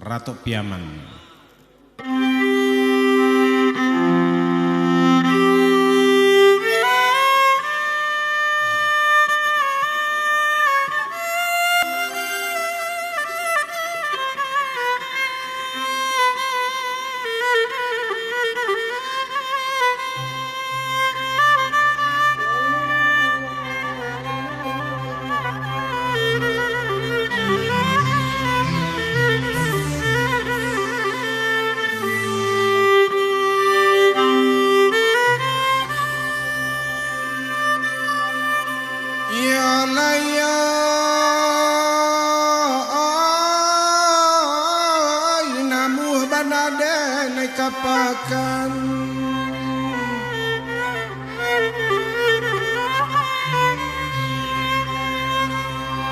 Ratu Piaman. Kapakan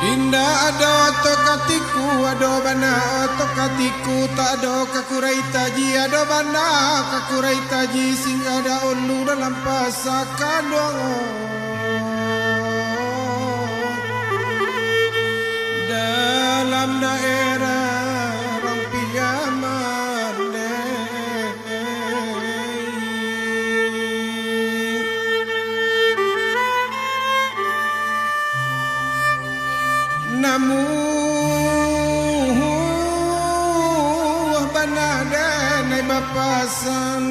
indah ada tokatiku ado bana tokatiku tak ada kakurai taji ado bana kakurai taji sing ada ulu dalam pasakan dongo dalam daerah namuh banada nai bapasan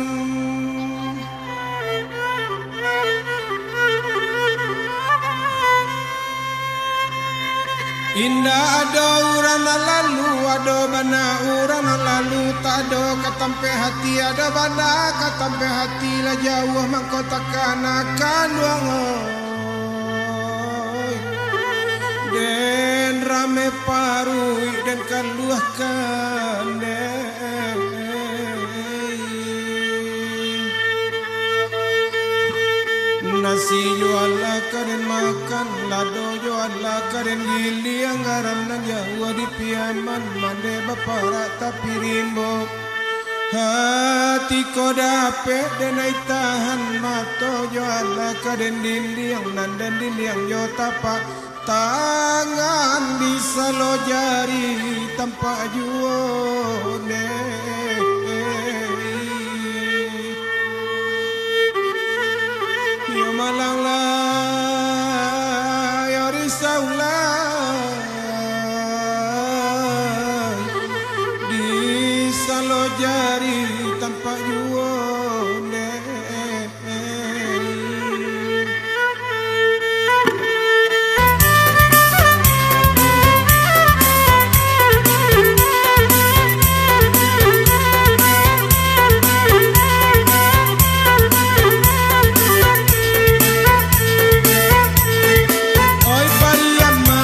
indah ada urang lalu ada bana urang lalu tak ada katampe hati ada bana katampe hati lah jauh mangkotakan akan duango den rame parui dan kaluahkan nasi jual karen makan lado jual karen gili anggaran nanya di Piaman mande bapara tapi rimbo hati ko dapet denai tahan mato jual karen dinding nandan dinding yo tapak tangan bisa lo jari tanpa juone yo malang lah yo risau lah bisa lo jari tanpa juone Piaman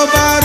baru